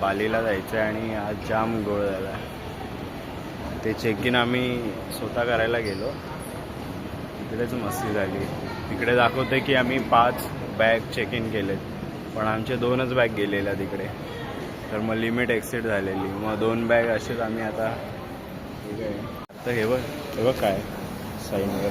पालीला जायचं आहे आणि आज जाम गोळ झाला आहे. ते चेक इन आम्ही स्वतः करायला गेलो, तिकडेच मस्ती झाली. तिकडे दाखवते की आम्ही 5 बॅग चेक इन केलेत, पण आमचे 2च बॅग गेलेल्या तिकडे. तर मग लिमिट एक्सिड झालेली. मग 2 बॅग असेच आम्ही आता ठीक आहे. आता हे बघ काय साईनवर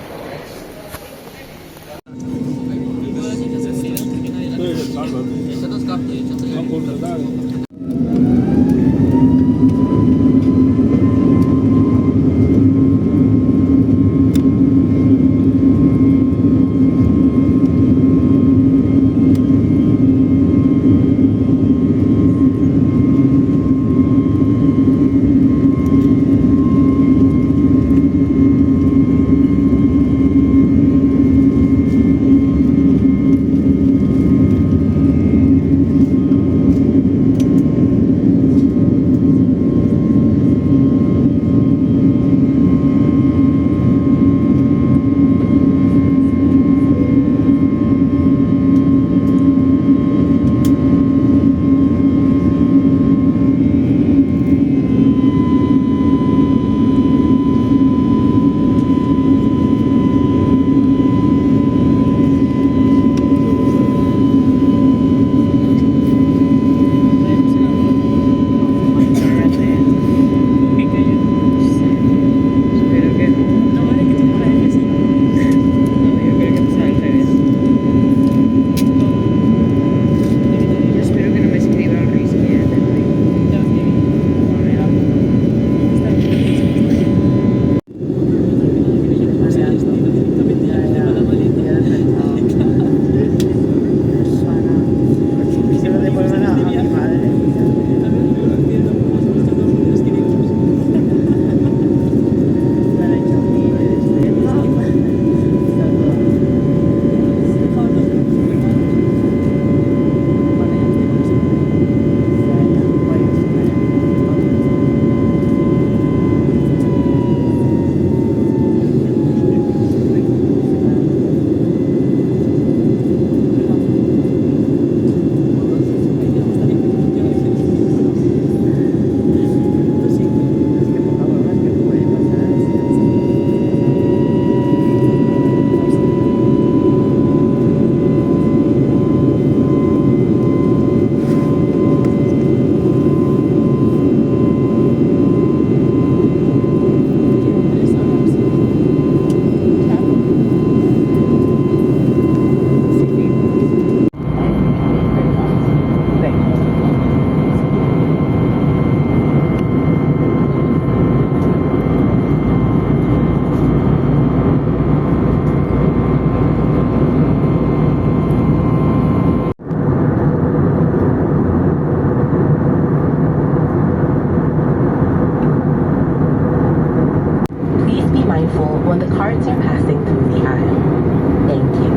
when the carts are passing through the aisle. Thank you.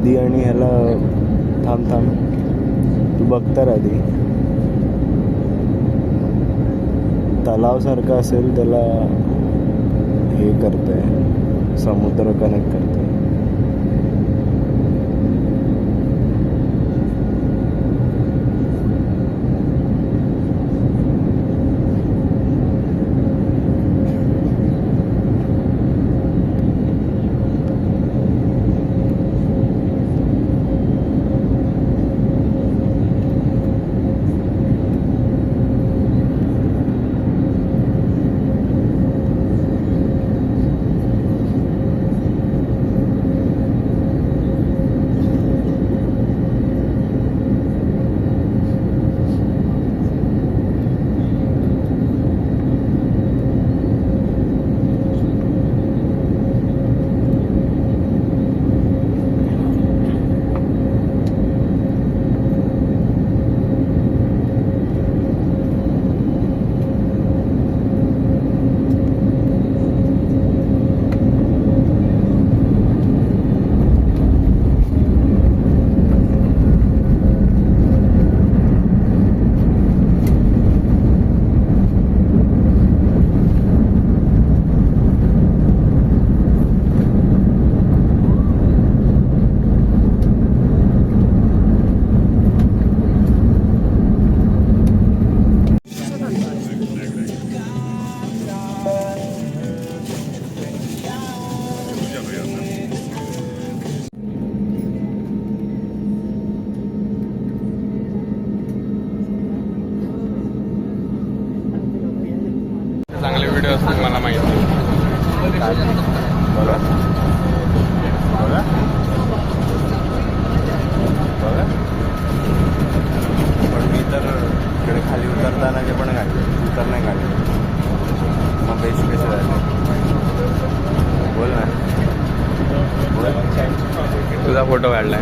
नदी आणि ह्याला थांब थांब तू बघता आधी तलावसारखं असेल त्याला हे करतंय समुद्र कनेक्ट करतंय. चांगले व्हिडिओ असतात मला माहिती. बघा बघा बघा पण मी तर इकडे खाली उतरताना ते पण काढले उतर नाही काढले. मग बेस्ट कसे झाले बोल ना तुझा फोटो काढलाय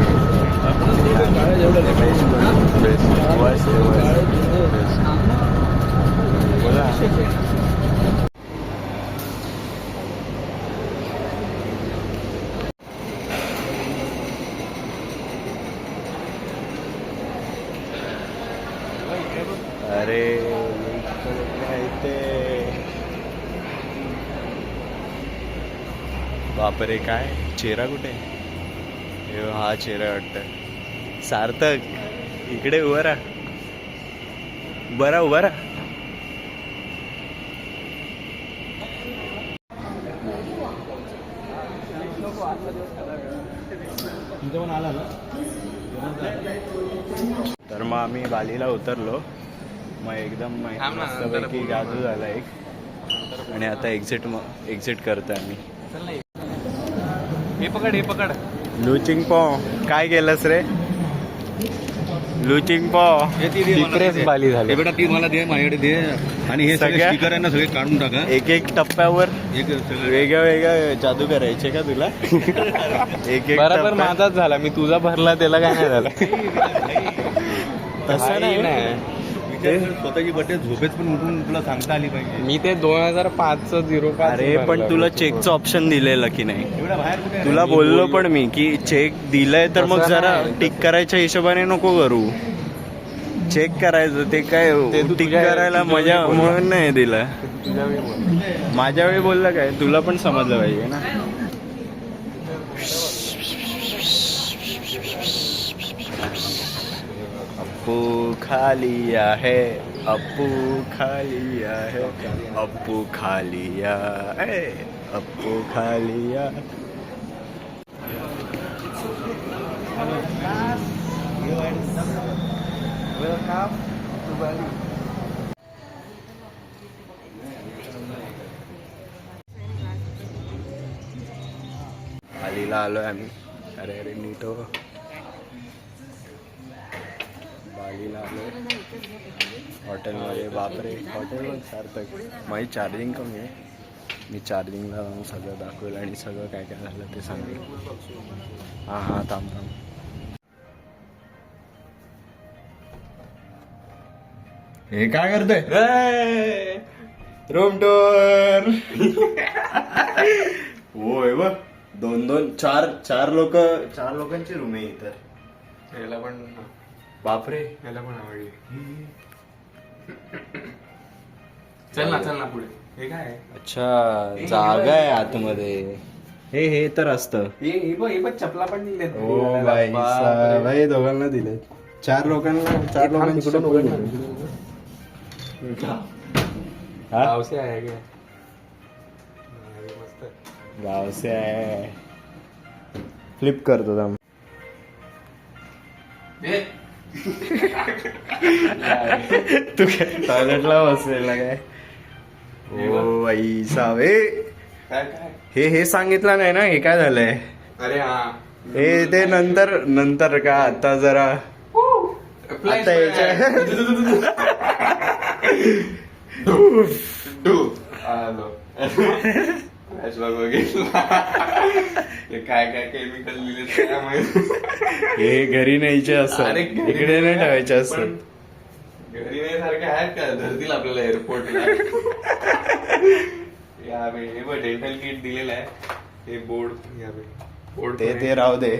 बोला. अरे ते बापरे काय चेहरा कुठे हा चेहरा वाटतं सार्थक इकडे उभा राहा बरा उभा राहा. तर मग आम्ही बालीला उतरलो मग एकदम मस्तपैकी जादू झाला एक आणि आता एक्झिट करतोय आम्ही. हे पकड लुचिंग पॉ काय केलंस रे लुचिंग पॉ तिकडेच बाली झाली. बेटा ती मला दे माझ्याकडे दे आणि हे सगळे सगळ्या? स्टिकर आहे ना सगळे काढून टाका. एक एक टप्प्यावर एक सगळं वेगळ्या वेगळ्या जादू करायचे का तुला एक एक बरोबर टप्प्यात? माझाच झाला. मी तुझा भरला त्याला काय नाही झाला. तसं नाही विचार कर, स्वतःची बर्थडे झोपेत पण उठून तुला सांगता आली पाहिजे. मी ते 2005चं 05 अरे पण भरलं. तुला चेकचं ऑप्शन दिलेलं की नाही एवढा बाहेर कुठे आहे? तुला बोललो पण मी की चेक दिलंय तर मग तसं जरा नाही. टिक करायच्या हिशोबाने नको करू. चेक करायचं ते काय ते तू टिक तुझ्या- करायला तुझ्या मजा वेळी बोलला. म्हणून नाही दिलं. तुझ्या वेळी बोल. माझ्या वेळी बोललं काय तुला पण समजलं पाहिजे ना. अप्पू खा लिया है अप्पू खा लिया है अप्पू खा लिया है अप्पू खा लिया. बालीला आलोय आम्ही. अरे अरे नीट हो. बालीला आलोय हॉटेलमध्ये. बापरे हॉटेल सार्थक माझी चार्जिंग कमी आहे. मी चार्जिंगला जाऊन सगळं दाखवेल आणि सगळं काय काय झालं ते सांगेल. हां हां थांब थांब. हे काय करतोय रूम टूर होय व दोन चार लोकांची रूम आहे इतर. याला पण बापरे. याला पण आवडली. चल ना पुढे. हे काय आहे? अच्छा जागा आहे आतमध्ये. हे तर असतं. हे बघ चपला पण दिलेत. ओ बाई भाई दोघांना दिले. चार लोकांची हा? गावसे आहे काय? मस्त. गावसे आहे. फ्लिप करतो थांब. तू काय टॉयलेटला बसलेला काय? O by save. काय हे सांगितलं नाही ना. हे काय झालंय? अरे हा हे ते नंतर का आता जरा आता काय केमिकल लिहिले हे घरी न्यायचे असतात. इकडे नाही ठेवायचे असतात. घरी नाही सारखे आहेत का? धरतील आपल्याला एअरपोर्टला. हे डेंटल किट दिलेलं आहे. हे बोर्ड ते राहू दे.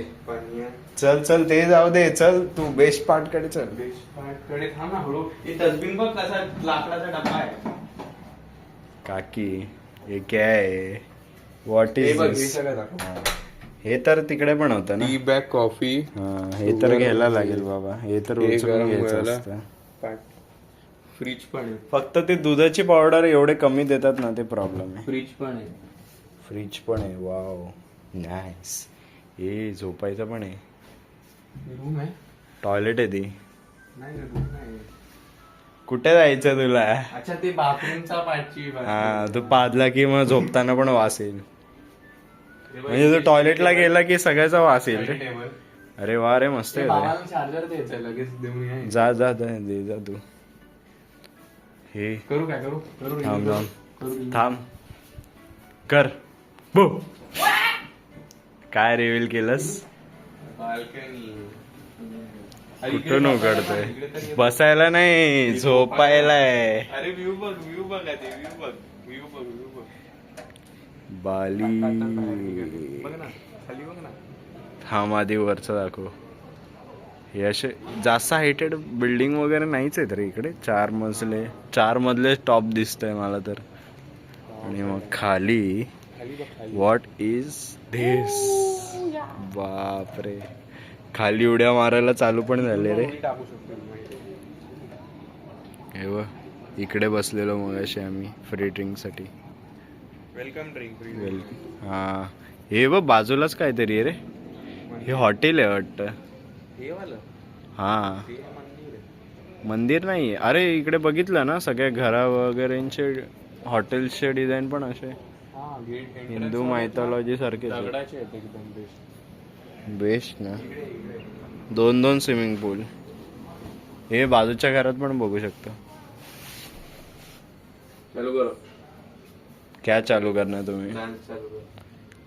चल ते जाऊ दे. चल तू बेस्ट पार्ट कडे चल. कडे थांब ना हळू. हे डस्टबिन बघ कसा लाकडाचा डब्बा आहे. काकी हे काय आहे? व्हॉट इज दिस? हे तर तिकडे पण होतं ना. Tea bag coffee. हे तर घ्यायला लागेल बाबा. हे तर उचलून घ्यायचं असतं. फ्रीज पण आहे. फक्त ते दुधाची पावडर एवढे कमी देतात ना, ते प्रॉब्लेम आहे. फ्रीज पण आहे. फ्रीज पण आहे. Wow nice. हे झोपायचं पण आहे. रूम आहे. टॉयलेट आहे ती. नाही रूम नाही. कुठे जायचं तुला? अच्छा ते बाथरूमचा पाठची. हा तू पाजला की मग झोपताना पण वास येईल. म्हणजे तू टॉयलेटला गेला की सगळ्याचा वास येईल रे. अरे वा रे मस्त आहे रे. चार्जर द्यायचं लगेच देऊन ये. जा दे जा तू. हे करू काय करू थांब कर. बो काय रिव्हील केलंस? बाल्कनी. कुठून उघडतोय? बसायला नाही, झोपायला आहे. अरे व्ह्यू बघ आधी. व्ह्यू बघ बाली. बघ ना खाली बघ ना. थांब आधी वरचं दाखव. हे असे जास्त हायटेड बिल्डिंग वगैरे नाहीच आहे तर इकडे. 4 मजले टॉप दिसतंय मला तर. आणि मग खाली व्हॉट इज धिस? बापरे. खाली उड्या मारायला चालू पण झाले रे. हे बघ इकडे बसलेलो मग असे आम्ही फ्री ड्रिंक साठी. Welcome drink. हा हे बघ बाजूलाच काहीतरी आहे रे. हे हॉटेल आहे वाटतं. हे वाला हा मंदिर नाही. अरे इकडे बघितलं ना सगळ्या घरा वगैरेचे हॉटेल्सचे डिझाईन पण असे हिंदू मायथॉलॉजी सारखे दगडाचे आहेत एकदम बेस्ट. बेस्ट ना. 2 स्विमिंग पूल. हे बाजूच्या घरात पण बघू शकतो. चालू करो. क्या चालू करणार तुम्ही? डान्स चालू कर.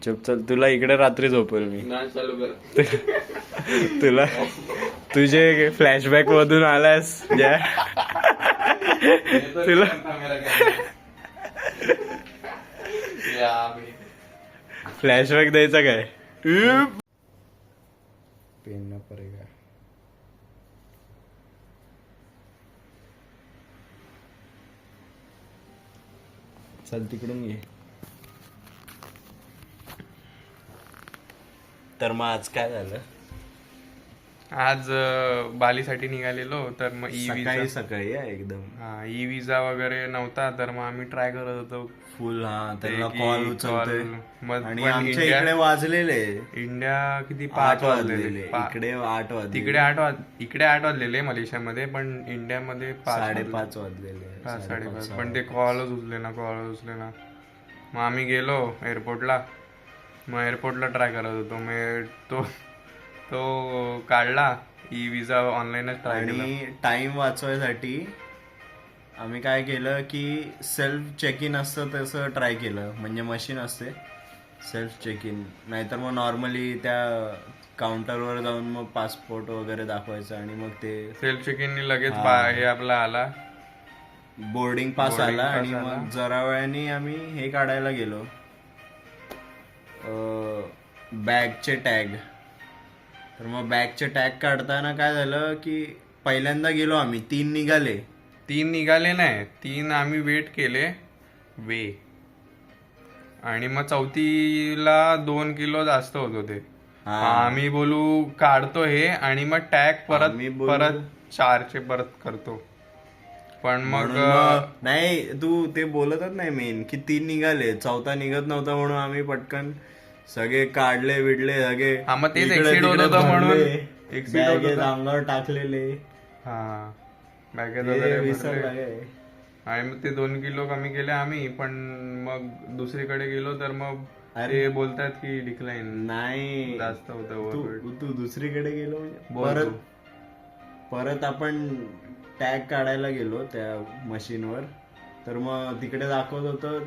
चुप चल. तुला इकडे रात्री झोपेल मी. डान्स चालू कर. तुला तुझे फ्लॅशबॅक मधून आलास ज्या तुला फ्लॅशबॅक द्यायचा काय? पेन ना पडेगा. चल तिकडून घे. तर मग आज काय झालं? आज बालीसाठी निघालेलो तर मग सकाळी एकदम ई विजा वगैरे नव्हता तर मग आम्ही ट्राय करत होतो फुल. त्याला कॉल उचलतोय. आणि आमच्या इंडिया इकडे वाजलेले किती 8 वाजलेले. इकडे 8 वाजले. इकडे 8 वाजलेले मलेशियामध्ये. पण इंडियामध्ये 5:30 वाजलेले. 5:30. पण ते कॉलच उचले ना. मग आम्ही गेलो एअरपोर्टला. मग एअरपोर्टला ट्राय करत होतो. मग तो काढला ई विजा ऑनलाईनच ट्राय केला. आणि टाइम वाचवायसाठी आम्ही काय केलं की सेल्फ चेक इन असतं तसं ट्राय केलं. म्हणजे मशीन असते सेल्फ चेक इन. नाहीतर मग नॉर्मली त्या काउंटरवर जाऊन मग पासपोर्ट वगैरे दाखवायचं आणि मग ते सेल्फ चेक इन लगेच हे आपला आला बोर्डिंग पास आला. आणि मग जरा वेळाने आम्ही हे काढायला गेलो बॅगचे टॅग. तर मग बॅगचे टॅग काढताना काय झालं की पहिल्यांदा गेलो आम्ही 3 निघाले. 3 निघाले नाही, 3 आम्ही वेट केले आणि मग चौथीला 2 किलो जास्त होत होते. हा. आम्ही बोलू काढतो हे आणि मग टॅग परत आम्ही बोलू- परत 4चे परत करतो. पण मग म्हणून मग नाही तू ते बोलतच नाही मेन की 3 निघाले, चौथा निघत नव्हता म्हणून आम्ही पटकन सगळे काढले बिडले सगळे हा, मग तेच इकडे exceed होत तिकडे होतं म्हणून भरले, exceed होत बॅगेत होतं. अंगावर टाकलेले. हा बॅगेत ते वगैरे विसरला भरले. काय. आणि मग ते 2 किलो कमी केले आम्ही. पण मग दुसरीकडे गेलो तर मग अरे. ते बोलतात की डिक्लाइन नाही जास्त होतं overweight. तू दुसरीकडे गेलो म्हणजे बोल परत तू. परत आपण टॅग काढायला गेलो त्या मशीनवर. तर मग तिकडे दाखवत होतं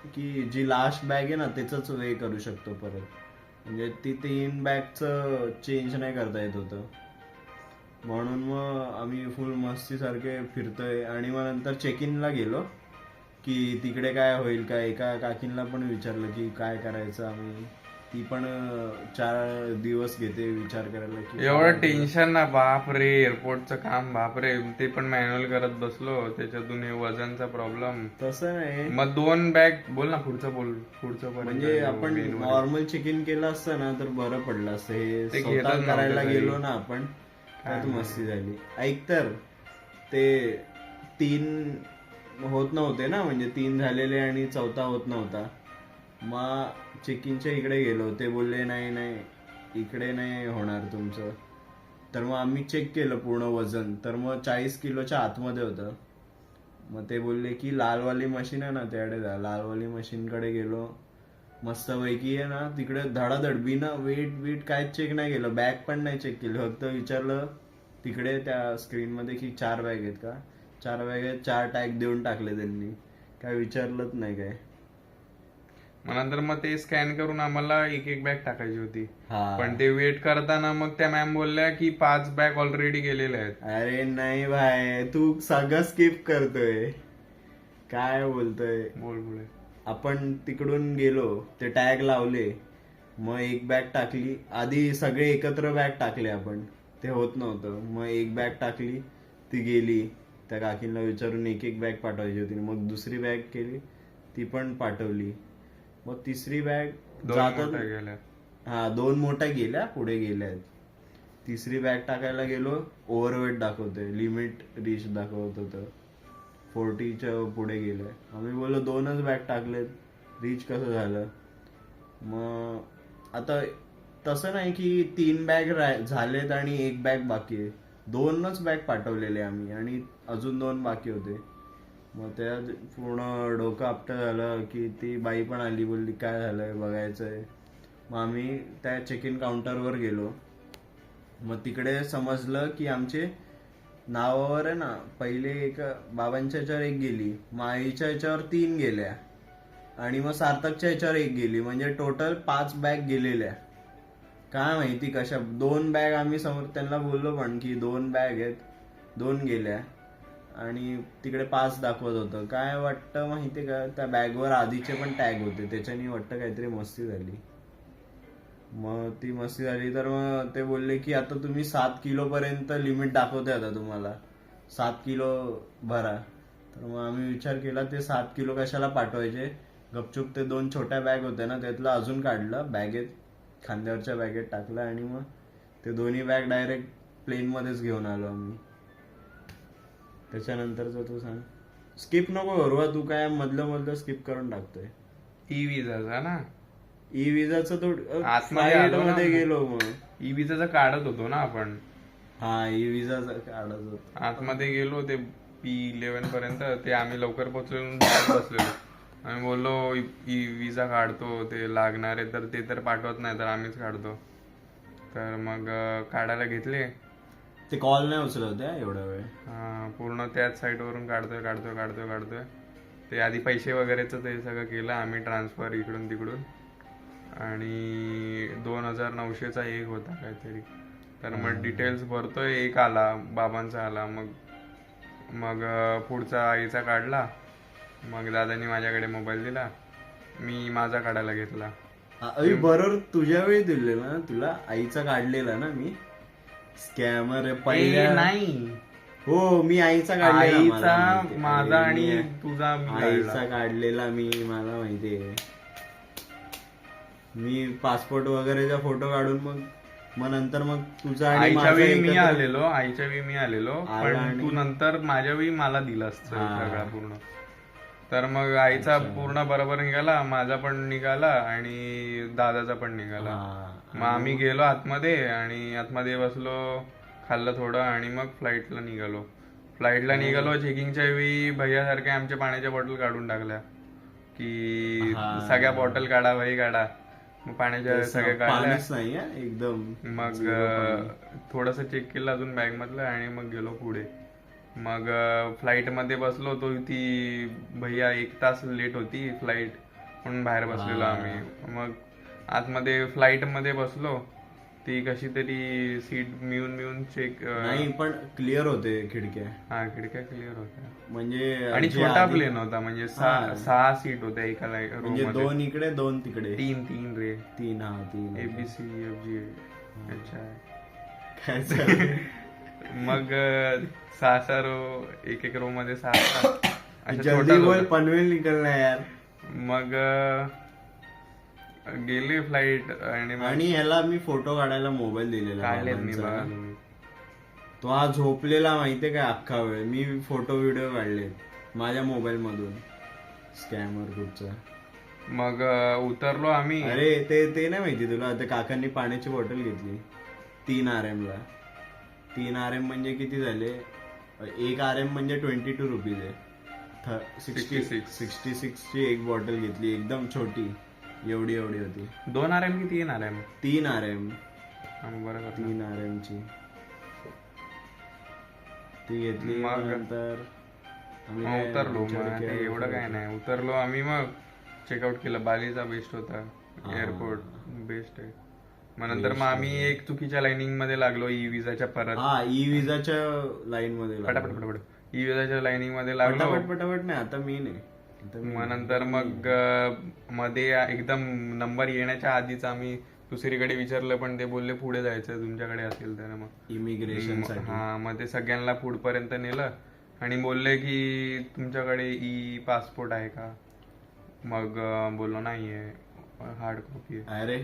की जी लास्ट बॅग आहे ना त्याच वे करू शकतो परत. म्हणजे ती 3 बॅगचं चेंज नाही करता येत होतं. म्हणून मग आम्ही फुल मस्तीसारखे फिरतोय. आणि मग नंतर चेक इनला गेलो की तिकडे काय होईल का. एका काकींना पण विचारलं की काय करायचं आम्ही. ती पण 4 दिवस घेते विचार करायला की एवढं टेन्शन ना, बाप रे. एअरपोर्टचं काम बाप रे. ते पण मॅन्युअल करत बसलो, त्याच्यातून हे वजनचा प्रॉब्लेम. तसं नाही. मग 2 बॅग बोल ना, पुढचं बोल. पुढचं पण म्हणजे आपण नॉर्मल चेक इन केलं असतं ना तर बरं पडलं असतं. हे ते स्वतः घेतच नव्हते करायला तरी. गेलो ना आपण त्यात मस्ती झाली. ऐक तर ते 3 होत नव्हते ना, म्हणजे 3 झालेले आणि चौथा होत नव्हता. मग चेक इनच्या इकडे गेलो. ते बोलले नाही इकडे नाही होणार तुमचं. तर मग आम्ही चेक केलं पूर्ण वजन. तर मग 40 किलोच्या आतमध्ये होतं. मग ते बोलले की लालवाली मशीन आहे ना त्याकडे जा. लालवाली मशीनकडे गेलो. मस्तपैकी आहे ना तिकडे धडाधड बिना वेट काहीच चेक नाही केलं. बॅग पण नाही चेक केली. फक्त विचारलं तिकडे त्या स्क्रीन मध्ये की 4 बॅग आहेत का. 4 बॅग आहेत, 4 टॅग देऊन टाकले त्यांनी. काय विचारलंच नाही काय. मग नंतर मग ते स्कॅन करून आम्हाला एक बॅग टाकायची होती. हा. पण ते वेट करताना मग त्या मॅम बोलल्या की 5 बॅग ऑलरेडी गेलेल्या आहेत. अरे नाही भाई तू सगळं स्किप करतोय. काय बोलतोय. बोल पुढे. आपण तिकडून गेलो, ते टॅग लावले, मग एक बॅग टाकली. आधी सगळे एकत्र बॅग टाकले आपण, ते होत नव्हतं. मग एक बॅग टाकली, ती गेली. त्या काकींना विचारून एक बॅग पाठवायची होती. मग दुसरी बॅग केली, ती पण पाठवली. मग तिसरी बॅग 2 मोठ्या गेल्या. हा 2 मोठ्या गेल्या, पुढे गेल्या. तिसरी बॅग टाकायला गेलो, ओव्हरवेट दाखवतोय, लिमिट रीच दाखवत होतं. 40च्या पुढे गेलंय. आम्ही बोललो 2च बॅग टाकलेत, रीच कसं झालं. मग आता तसं नाही की 3 बॅग झालेत आणि 1 बॅग बाकी आहे. 2च बॅग पाठवलेले आम्ही आणि अजून 2 बाकी होते. मग त्या पूर्ण डोकं आपटं झालं की ती बाई पण आली, बोलली काय झालंय बघायचंय. मग आम्ही त्या चेक इन काउंटरवर गेलो. मग तिकडे समजलं की आमचे नावावर आहे ना पहिले एक बाबांच्या याच्यावर 1 गेली, मग आईच्या याच्यावर 3 गेल्या आणि मग सार्थकच्या याच्यावर 1 गेली. म्हणजे टोटल 5 बॅग गेलेल्या. काय माहिती कशा. 2 बॅग आम्ही समोर त्यांना बोललो पण की 2 बॅग आहेत, 2 गेल्या आणि तिकडे 5 दाखवत होतं. काय वाटतं माहिती का, त्या बॅगवर आधीचे पण टॅग होते, त्याच्यानी वाटतं काहीतरी मस्ती झाली. मग ती मस्ती झाली तर मग ते बोलले की आता तुम्ही 7 किलो पर्यंत लिमिट दाखवते, आता तुम्हाला 7 किलो भरा. तर मग आम्ही विचार केला ते 7 किलो कशाला पाठवायचे. गपचूप ते 2 छोट्या बॅग होत्या ना त्यातलं अजून काढलं, बॅगेत खांद्यावरच्या बॅगेत टाकलं आणि मग ते दोन्ही बॅग डायरेक्ट प्लेन मध्येच घेऊन आलो आम्ही. त्याच्यानंतरच तू सांग. स्किप नको करू, तू काय मधलं स्किप करून टाकतोय. ई विजाचा ना, ई विजाचं तो आतमध्ये फ्लाईट आलो ना. मध्ये गेलो. मग ई विजाचं काढत होतो ना आपण. हा ई विजाचं काढत होतो. आतमध्ये गेलो ते P11 पर्यंत. ते आम्ही लवकर पोहोचलेलो, बसलेलो. आम्ही बोललो ई विजा काढतो, ते लागणार आहे तर ते तर पाठवत नाही तर आम्हीच काढतो. तर मग काढायला घेतले. ते कॉल नाही उचलत होत्या एवढा वेळ. पूर्ण त्याच साईटवरून काढतोय. ते आधी पैसे वगैरेचं ते सगळं केलं आम्ही, ट्रान्सफर इकडून तिकडून. आणि 2,900चा 1 होता काहीतरी. तर मग डिटेल्स भरतोय, 1 आला, बाबांचा आला. मग पुढचा आईचा काढला. मग दादानी माझ्याकडे मोबाईल दिला, मी माझा काढायला घेतला. अरे बरोबर तुझ्या वेळी दिलेला ना तुला आईचा काढलेला ना मी स्कॅमर पहिल्या नाही हो मी आईचा काढलेला मला आईचा माहिती. माझा अरे, आणि मी तुझा मी आईचा काढला. काढलेला मी मला माहितीये मी पासपोर्ट वगैरेचा फोटो काढून मग नंतर मग तुझा आणि आईच्या माझा वेळी मी एकत्र- आलेलो आला पण आणि- तू नंतर माझ्या वेळी मला दिलास हा. सगळा पूर्ण. तर मग आईचा पूर्ण बरोबर निघाला, माझा पण निघाला आणि दादाचा पण निघाला. हा. मग आम्ही गेलो आतमध्ये आणि आतमध्ये बसलो, खाल्लं थोडं आणि मग फ्लाईटला निघालो. चेकिंगच्या वेळी भैयासारखे आमच्या पाण्याच्या बॉटल काढून टाकल्या की हा. सगळ्या बॉटल काढा भाई काढा. मग पाण्याच्या सगळ्या काढल्या. पाणीच नाही हा, एकदम मग थोडस चेक केलं अजून बॅग मधलं आणि मग गेलो पुढे. मग फ्लाईट मध्ये बसलो, तो ती भैया 1 तास लेट होती फ्लाईट म्हणून बाहेर बसलेलो आम्ही. मग आतमध्ये फ्लाईट मध्ये बसलो, ती कशी तरी सीट मिळून चेक. नाही पण क्लिअर होते खिडक्या हा खिडक्या क्लिअर होत्या म्हणजे आणि जे छोटा आधी- प्लेन होता म्हणजे 6 सीट होत्या एका रूम म्हणजे मध्ये. 2 इकडे 2 तिकडे तीन रे 3 हा 3 ABCFG. अच्छा. काय चाललंय? मग 6 रो एक रो मध्ये 6 जल्दी बोल पनवेल निकलना यार. मग गेली फ्लाईट आणि मग आणि ह्याला मी फोटो काढायला मोबाईल दिलेला काढलेत मी बाबांचा. बघा तुम्ही. तो हा झोपलेला माहितीये काय अख्खा वेळ मी फोटो व्हिडिओ काढले माझ्या मोबाईल मधून स्कॅमर कुठचा. मग उतरलो आम्ही. अरे ते नाही माहिती तुला ते काकांनी पाण्याची बॉटल घेतली 3 RM ला. 3 RM म्हणजे किती झाले 1 RM म्हणजे 22 रुपीज आहे. 66 ची एक बॉटल घेतली एकदम छोटी एवढी होती. 2 RM की 3 RM? 3 RM बरोबर. 3 RM ची ती घेतली. मग नंतर आम्ही मग काय उतरलो. आमच्या मग ते डोक्यावर एवढं काय नाही. उतरलो आम्ही मग चेकआउट केलं. बालीचा बेस्ट होता एअरपोर्ट बेस्ट आहे. मग नंतर मग आम्ही एक चुकीच्या लाईनिंग मध्ये लागलो ई विजाच्या परत. हा ई विजाच्या लाईन मध्ये लागलो. पटापट ई विजाच्या लाईनिंग मध्ये लागलो. पटापट नाही आता मी नाही आता मी- मग नंतर मग मध्ये एकदम नंबर येण्याच्या आधीच आम्ही दुसरीकडे विचारलं पण ते बोलले पुढे जायचं तुमच्याकडे असेल तर. मग इमिग्रेशन साठी हा मग ते सगळ्यांना पुढपर्यंत नेलं आणि बोलले की तुमच्याकडे ई पासपोर्ट आहे का. मग बोललो नाहीये हार्ड कॉपी आहे. अरे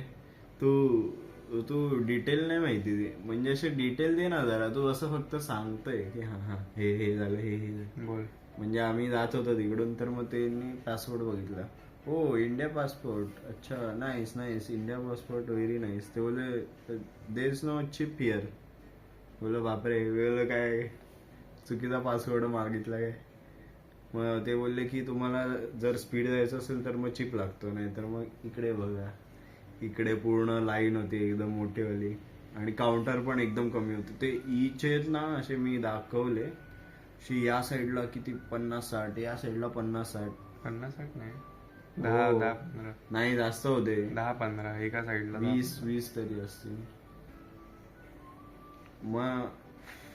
तू डिटेल नाही माहिती दे म्हणजे असे डिटेल दे ना जरा. तू असं फक्त सांगतोय की हा हे झालं हे झालं. बोल. म्हणजे आम्ही जात होतो तिकडून तर मग त्यांनी पासपोर्ट बघितला. हो इंडिया पासपोर्ट अच्छा nice India passport very nice. ते बोले there is no chip here. बोल बापरे वेळ काय चुकीचा पासवर्ड मागितला काय. मग ते बोलले की तुम्हाला जर स्पीड जायचं असेल तर मग चिप लागतो नाहीतर मग इकडे बघा. इकडे पूर्ण लाईन होती एकदम मोठीवाली आणि काउंटर पण एकदम कमी होते. ते ईचे ना असे मी दाखवले या साईडला किती 50-60 या साईडला 50-60 50-60 नाही हो. 10-15 नाही जास्त होते 10-15 एका साईडला 20 तरी असतील. मग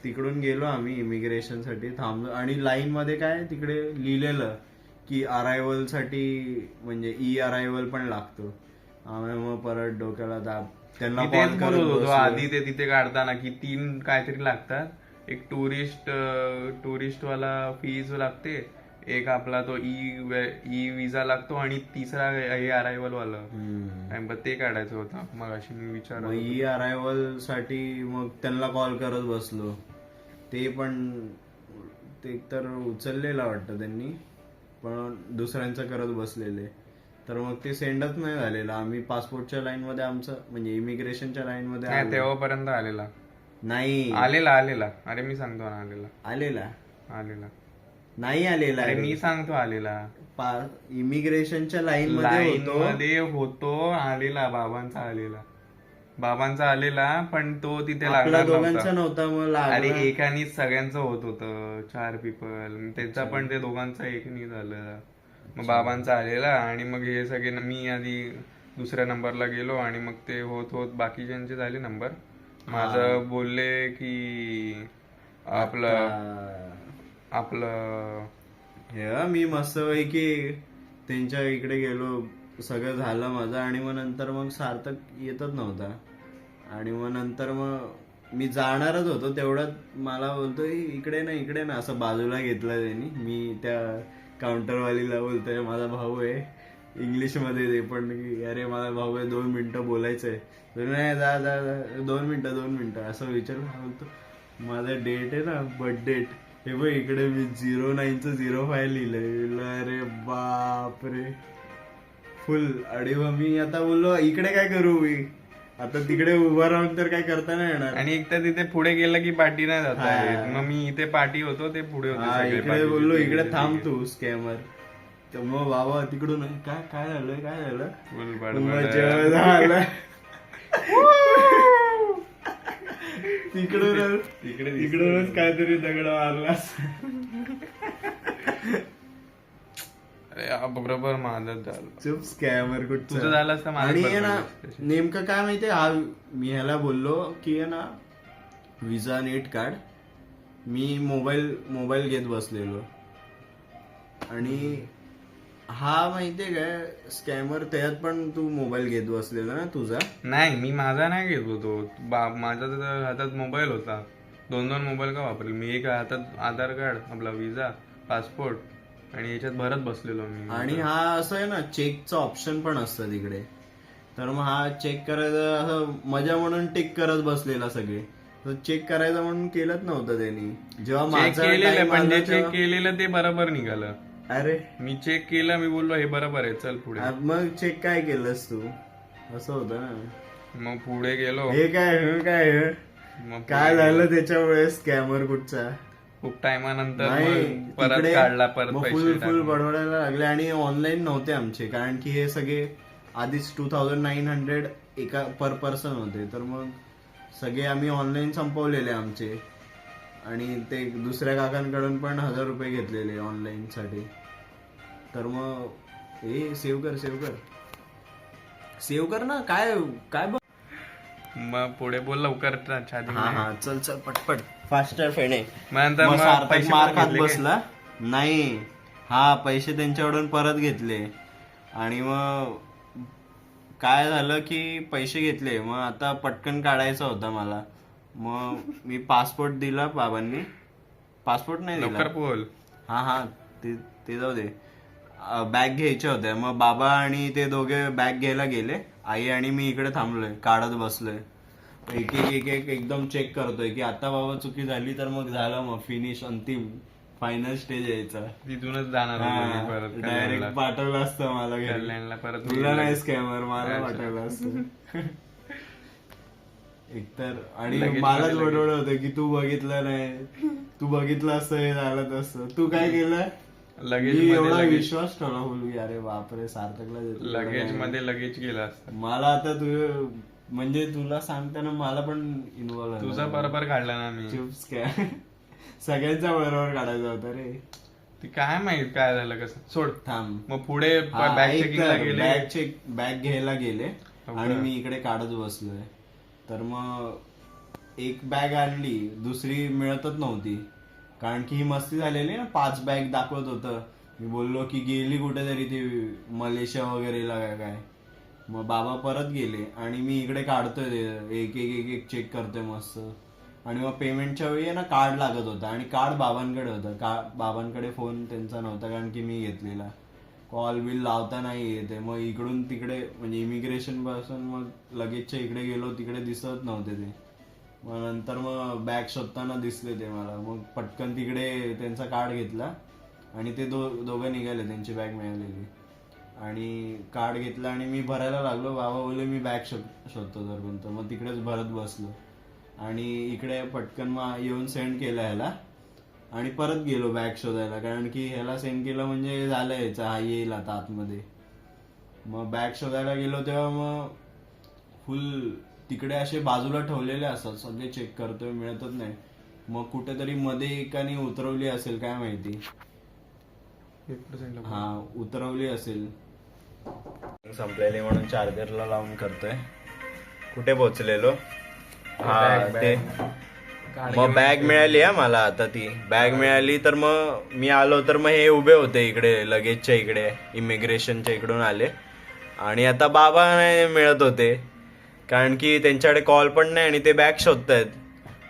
तिकडून गेलो आम्ही इमिग्रेशन साठी थांबलो आणि लाईन मध्ये काय तिकडे लिहिलेलं की अरायव्हल साठी म्हणजे ई अरायव्हल पण लागतो. आम्ही मग परत डोक्याला दाब त्यांना मी तेच call बोलत करत होतो बसलो. आधी ते तिथे काढताना की 3 काहीतरी लागतात. एक टुरिस्ट वाला फीज लागते, एक आपला तो ई विजा लागतो आणि तिसरा हे अरायव्हल वाला. आणि मग ते काढायचं होतं मग अशी मी विचार. मग ई अरायव्हल साठी मग त्यांना कॉल करत बसलो. ते पण ते तर उचललेला वाटतं त्यांनी पण दुसऱ्यांचं करत बसलेले तर मग ते सेंडच नाही झालेलं. आम्ही पासपोर्टच्या लाईन मध्ये आमचं म्हणजे इमिग्रेशनच्या लाईन मध्ये नाही तेव्हापर्यंत आलेला नाही आलेला. अरे मी सांगतो ना आलेला नाही आलेला अरे मी सांगतो आलेला. इमिग्रेशनच्या लाईन मध्ये होतो आलेला. बाबांचा आलेला पण तो तिथे लागला दोघांचा नव्हता मग अरे एकानी सगळ्यांचं होत होतं 4 पीपल. त्याचा पण ते दोघांचा एकनी झालं. मग बाबांचा आलेला आणि मग हे सगळे मी आधी दुसऱ्या नंबरला गेलो आणि मग ते होत बाकीच्यांचे झाले नंबर. माझं बोलले की आपलं हे मी मस्त पैकी त्यांच्या इकडे गेलो सगळं झालं माझं आणि मग नंतर मग सार्थक येतच नव्हता आणि मग नंतर मग मी जाणारच होतो तेवढ्यात मला बोलतोय इकडे ना असं बाजूला घेतलं त्यांनी. मी त्या काउंटरवालीला बोलतोय माझा भाऊ आहे इंग्लिशमध्ये ते पण की अरे माझा भाऊ आहे 2 मिनिटं बोलायचंय. नाही जा जा 2 मिनिटं असं विचारून बोलतो माझा डेट आहे ना बर्थ डेट हे बघ इकडे मी 09चं 05 लिहिलंय. अरे बापरे फुल. आणि मग मी आता बोललो इकडे काय करू मी आता तिकडे उभा राहून तर काय करता नाही येणार. आणि एक तर तिथे पुढे गेलं की पाठी नाही जाता येत. मग मी इथे पाठी होतो ते पुढे होते सगळे इकडे पाठी. बोललो इकडे थांब तू स्कॅमर. तर मग बाबा तिकडून काय झालं फुल मग बडबड. जेव्हा झालं तिकडूनच काहीतरी दगड मारलास. अरे बरोबर माझं झालं. चुप स्कॅमर तुझं झालं असतं माझं आणि पण आहे ना झालं. नेमकं काय माहितीये हा मी ह्याला बोललो की आहे ना विजा नेट कार्ड. मी मोबाईल घेत बसलेलो आणि हा माहितीये काय स्कॅमर त्यात पण तू मोबाईल घेत बसलेला ना तुझा. नाही मी माझा नाही घेत होतो. माझा तर हातात मोबाईल होता. 2 मोबाईल का वापरेल मी. एक हातात आधार कार्ड आपला विजा पासपोर्ट आणि याच्यात भरत बसलेलो मी. आणि हा असं आहे ना चेकचं ऑप्शन पण असतं तिकडे. तर मग हा चेक करायचं असं मजा म्हणून टिक करत बसलेला सगळे. तर चेक करायचं म्हणून केलंच नव्हतं त्यांनी. जेव्हा चेक माझा केलेलं time पण आला जे चेक तेव्हा- केलेलं ते बरोबर निघालं. अरे मी चेक केलं मी बोललो हे बरोबर आहे चल पुढे. मग चेक काय केलंस तू असं होतं ना. मग पुढे गेलो. हे काय मग काय झालं त्याच्यामुळे स्कॅमर कुठचा खूप टायमानंतर नाही मग परत तिकडे काढला परत मग पैसे फुल टाकले. बडबडायला लागले आणि ऑनलाईन नव्हते आमचे कारण की हे सगळे आधीच 2900 एका पर पर्सन होते. तर मग सगळे आम्ही ऑनलाईन संपवलेले आमचे आणि ते दुसऱ्या काकांकडून पण 1000 रुपये घेतलेले ऑनलाईन साठी. तर मग हे सेव्ह कर ना काय बघ. मग पुढे बोल लवकर छाती. हा चल पटपट फास्टर फेणे. मग नंतर मग मग सार्थक पैसे मार पण खात घेतले काय? बसला. नाही हा पैसे त्यांच्याकडून परत घेतले आणि मग काय झालं की पैसे घेतले. मग आता पटकन काढायचा होता मला. मग मी पासपोर्ट दिला बाबांनी. पासपोर्ट नाही दिला. लवकर बोल. हा ते जाऊ दे. बॅग घ्यायच्या होत्या. मग बाबा आणि ते दोघे बॅग घ्यायला गेले. आई आणि मी इकडे थांबलोय काढत बसलोय. एक एकदम चेक करतोय की आता बाबा चुकी झाली तर मग झालं मग फिनिश अंतिम फायनल स्टेज यायचा. तिथूनच जाणार होतो मी परत डायरेक्ट कल्याणला. पाठवलं असतं मला घरी. कल्याणला परत तुला मी नाही स्कॅमर मला पाठवलं असतं. एकतर आणि लगेच मलाच मध्ये बडवलं होतं की तू बघितलं नाही. तू बघितलं असतं हे झालं असतं. तू काय केलं लगेज मी एवढा मध्ये विश्वास ठेवला बोलू अरे बापरे सार्थकला देतो. लगेज मध्ये लगेच गेला असता. मला आता तू म्हणजे तुला सांगताना मला पण इन्व्हॉल्व तुझा बरोबर काढला ना मी. चिप्स काय सगळ्यांचा बरोबर काढायचा होता रे. ते काय माहित काय झालं कसं. सोड थांब. मग पुढे बॅग चेकिंगला गेले. बॅग घ्यायला गेले हो आणि का? मी इकडे काढत बसलोय. तर मग एक बॅग आणली दुसरी मिळतच नव्हती कारण की ही मस्ती झालेली ना. 5 बॅग दाखवत होतं. मी बोललो की गेली कुठेतरी ती मलेशिया वगैरेला काय. मग बाबा परत गेले आणि मी इकडे काढतोय ते एक चेक करतोय मस्त. आणि मग पेमेंटच्या वेळी ना कार्ड लागत होता आणि कार्ड बाबांकडे होतं. बाबांकडे फोन त्यांचा नव्हता कारण की मी घेतलेला. कॉल बिल लावता नाही येते. मग इकडून तिकडे म्हणजे इमिग्रेशन पासून मग लगेचच्या इकडे गेलो तिकडे दिसत नव्हते ते. मग नंतर मग बॅग शोधताना दिसले ते मला. मग पटकन तिकडे त्यांचा कार्ड घेतला आणि ते दोघं निघाले. त्यांची बॅग मिळालेली आणि कार्ड घेतला आणि मी भरायला लागलो. बाबा बोलले मी बॅग शोधतो तोपर्यंत. मग तिकडेच भरत बसलो आणि इकडे पटकन मग येऊन सेंड केलं ह्याला आणि परत गेलो बॅग शोधायला कारण की ह्याला सेंड केलं म्हणजे झालं ह्याचा हा येईल आता आतमध्ये. मग बॅग शोधायला गेलो तेव्हा मग फुल तिकडे असे बाजूला ठेवलेले असतात. सगळे चेक करतोय मिळतच नाही. मग कुठेतरी मध्ये एकाने उतरवली असेल काय माहिती. हा उतरवली असेल. संपलेली म्हणून चार्जरला लावून करतोय. कुठे पोहोचलेलो. हा ते मग बॅग मिळाली हा मला. आता ती बॅग मिळाली तर मग मी आलो तर मग हे उभे होते इकडे लगेजच्या इकडे इमिग्रेशनच्या इकडून आले आणि आता बाबा नाही मिळत होते कारण की त्यांच्याकडे कॉल पण नाही आणि ते बॅग शोधतायत.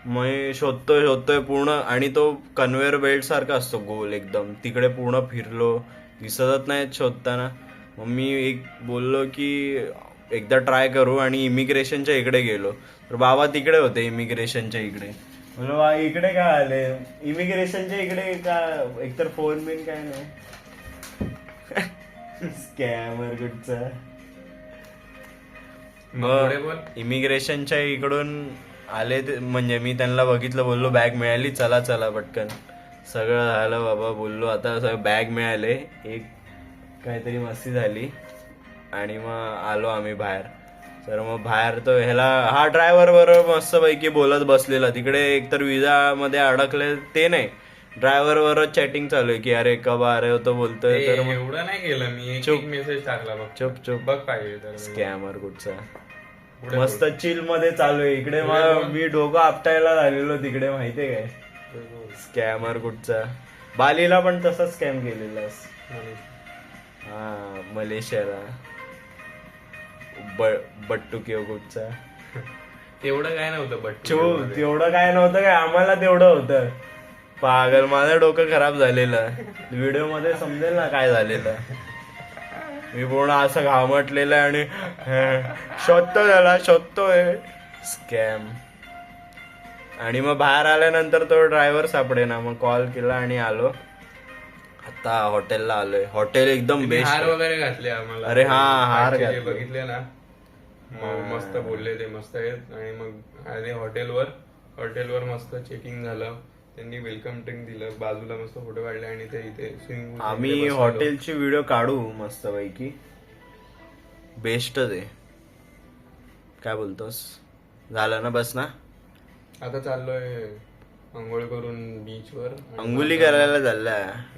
मग शोधतोय पूर्ण आणि तो कन्व्हेअर बेल्ट सारखा असतो गोल एकदम, तिकडे पूर्ण फिरलो, दिसतच नाहीत शोधताना. मग मी एक बोललो की एकदा ट्राय करू आणि इमिग्रेशनच्या इकडे गेलो तर बाबा तिकडे होते इमिग्रेशनच्या इकडे. म्हणलं बा इकडे काय आले इमिग्रेशनच्या इकडे का, एकतर फोन बिन काय नाही. स्कॅमर कुठचा. मग इमिग्रेशनच्या इकडून आले ते, म्हणजे मी त्यांना बघितलं, बोललो बॅग मिळाली, चला चला पटकन. सगळं झालं बाबा, बोललो आता सगळं बॅग मिळाले, एक काहीतरी मस्ती झाली आणि मग आलो आम्ही बाहेर. तर मग बाहेर तो ह्याला हा ड्रायव्हर बरोबर मस्तपैकी बोलत बसलेला तिकडे. एकतर विजा मध्ये अडकले ते नाही, ड्रायव्हर बरोबर चॅटिंग चालू आहे की अरे कब आ रहे हो तो बोलतोय. तर मग एवढं नाही केलं मी, चुप. एक मेसेज टाकला बघ. चुप बघ पाहिजे तर स्कॅमर कुठचा. मस्त चिल मध्ये चालू आहे इकडे. मी डोकं आपटायला झालेलो तिकडे, माहितीये काय. स्कॅमर कुठचा. बालीला पण तसा स्कॅम केलेलास. हा मलेशियाला बट्टू किंवा कुठचा. तेवढं काय नव्हतं बट तेवढं काय नव्हतं काय, आम्हाला तेवढं होतं. पागल, माझं डोकं खराब झालेलं. व्हिडिओ मध्ये समजेल ना काय झालेलं. मी पूर्ण असं घामटलेलं आणि शोधतोय स्कॅम. आणि मग बाहेर आल्यानंतर तो ड्रायव्हर सापडे ना, मग कॉल केला आणि आलो. आता हॉटेलला आलोय. हॉटेल एकदम बेस्ट. हार वगैरे घातले आम्हाला. अरे हा, हार जे घातले. बघितले ना, मस्त बोलले ते मस्त आहेत. आणि मग आले हॉटेलवर मस्त चेकिंग झालं, त्यांनी वेलकम ड्रिंक दिलं, बाजूला मस्त फोटो काढले आणि ते इथे स्विमिंग पूल. आम्ही हॉटेलची व्हिडिओ काढू मस्त पैकी, बेस्टच आहे. काय बोलतोस, झालं ना बस ना. आता चाललोय अंघोळ करून बीच वर, अंघोळी करायला झाल्या.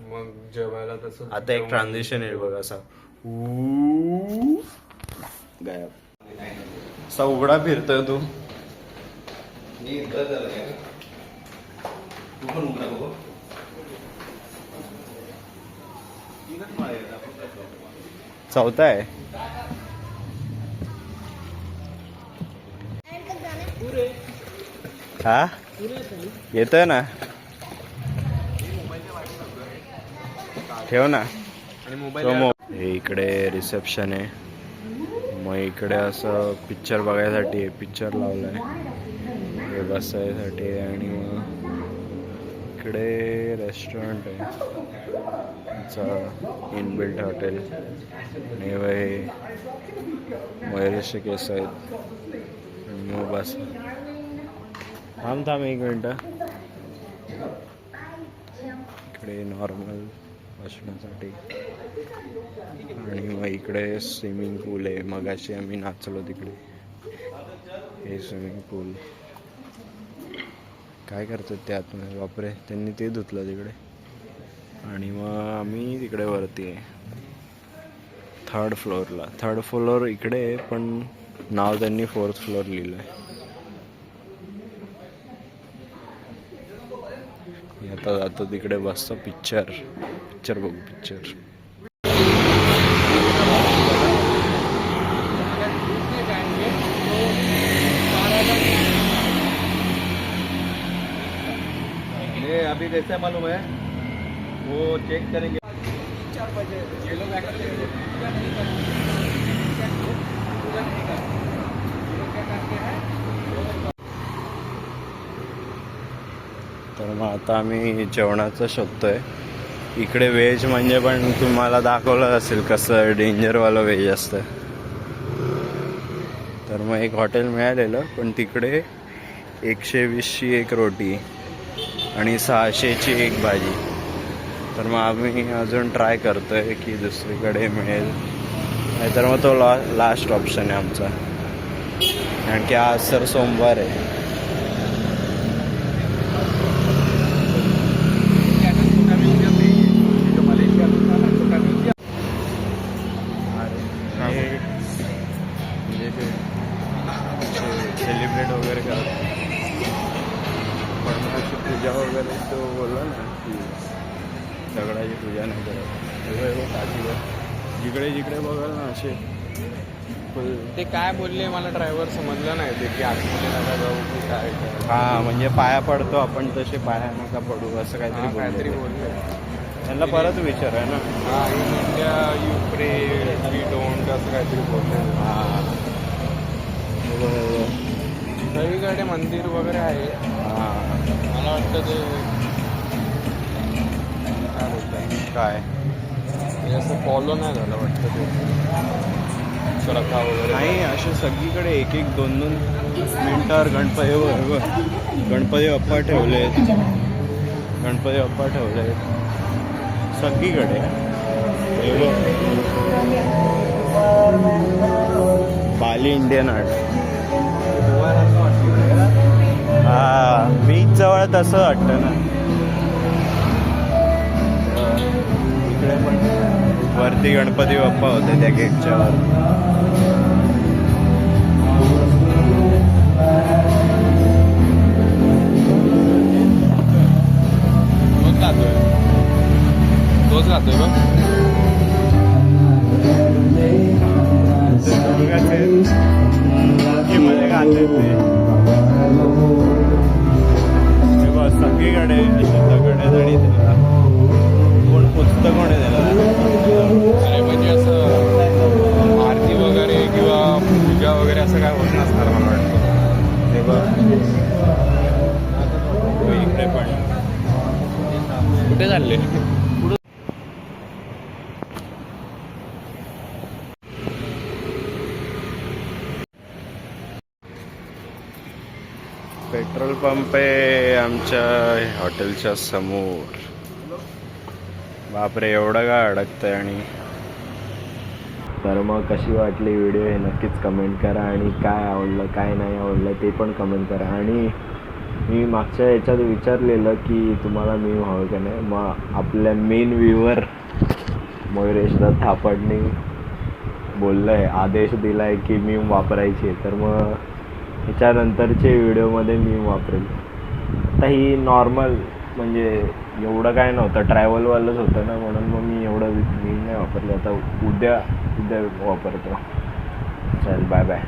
मग जेवायला तसं. आता एक ट्रान्झिशन येईल बघ असा गायब. असा उघडा फिरतोय तू. चौथा आहे. हा येतोय ना, ठेव ना. हे इकडे रिसेप्शन आहे. मग इकडे असं पिक्चर बघायसाठी पिक्चर लावलाय, हे बसायसाठी. आणि मग इकडे रेस्टॉरंट आहे, इनबिल्ट हॉटेल. आणि हे मयुरेश केस आहेत. आणि मग बस थांब एक मिनटं. इकडे नॉर्मल बसण्यासाठी. आणि मग इकडे स्विमिंग पूल आहे. मगाशी आम्ही नाचलो तिकडे. हे स्विमिंग पूल काय करतात ते आतमध्ये, बापरे त्यांनी ते धुतलं तिकडे. आणि मग आम्ही तिकडे वरती आहे थर्ड फ्लोअर इकडे आहे, पण नाव त्यांनी 4th फ्लोअर लिहिलं आहे. आता जातो तिकडे, बसतो पिक्चर बघू पिक्चर. ये अभी कैसे मालूम है, वो चेक करेंगे. तर मग आता आम्ही जेवणाचं शोधतोय. इकडे व्हेज म्हणजे पण तुम्हाला दाखवलं असेल कसं डेंजरवालं व्हेज असतं. तर मग एक हॉटेल मिळालेलं, पण तिकडे 120ची एक रोटी आणि 600ची एक भाजी. तर मग आम्ही अजून ट्राय करतोय की दुसरीकडे मिळेल, नाहीतर मग तो लास्ट ऑप्शन आहे आमचा. कारण की आज सर सोमवार आहे. सेलिब्रेट वगैरे करतात, पडणाची पूजा वगैरे. तो बोलला ना की दगडाची पूजा नाही करत. काठीवर जिकडे बघाल ना असे ते काय बोलले मला ड्रायव्हर समजलं नाही ते की आतमध्ये नका जाऊ की काय हा म्हणजे पाया पडतो आपण तसे पाया नका पडू असं काहीतरी काहीतरी बोलले. बोलले. त्यांना परत विचार आहे ना. हा इन इंडिया यू प्रे वी डोंट असं काहीतरी बोलले. हा सगळीकडे मंदिर वगैरे आहे. हा मला वाटतं ते काय बोलतात काय हे असं फॉलो नाही झालं वाटतं ते प्रथा वगैरे. नाही असे सगळीकडे एक एक दोन दोन मिनिटावर गणपती बाप्पा ठेवलेत. गणपती बाप्पा ठेवलेत सगळीकडे. हे बघ. बाली इंडियन आर्ट. हा बीच जवळ तसं वाटतं ना. इकडे पण वरती गणपती बाप्पा होते त्या गेटच्या वर. तोच राहतोय बघ. मध्ये घालते ते बस सगळीकडे अशी दगड आहेत आणि त्याला कोण पुस्तक कोण आहे त्याला. अरे म्हणजे असं आरती वगैरे किंवा पूजा वगैरे असं काय होत नसणार मला वाटतं. ते बघ इकडे पण कुठे चालले. पेट्रोल पंप आहे आमच्या हॉटेलच्या समोर. बापरे एवढं काय अडकतंय. आणि तर मग कशी वाटली व्हिडिओ हे नक्कीच कमेंट करा आणि काय आवडलं काय नाही आवडलं ते पण कमेंट करा. आणि मी मागच्या याच्यात विचारलेलं की तुम्हाला मी हवं का नाही. मग आपल्या मेन व्ह्यूवर मयुरेशदा थापडने बोललं आहे आदेश दिला आहे की मी वापरायची आहे. तर मग ह्याच्यानंतरचे व्हिडिओमध्ये मी वापरेल. आता ही नॉर्मल म्हणजे एवढं काय नव्हतं ट्रॅव्हलवालंच होतं ना म्हणून मग मी एवढं मी नाही वापरलं. आता उद्या वापरतो. चल बाय बाय.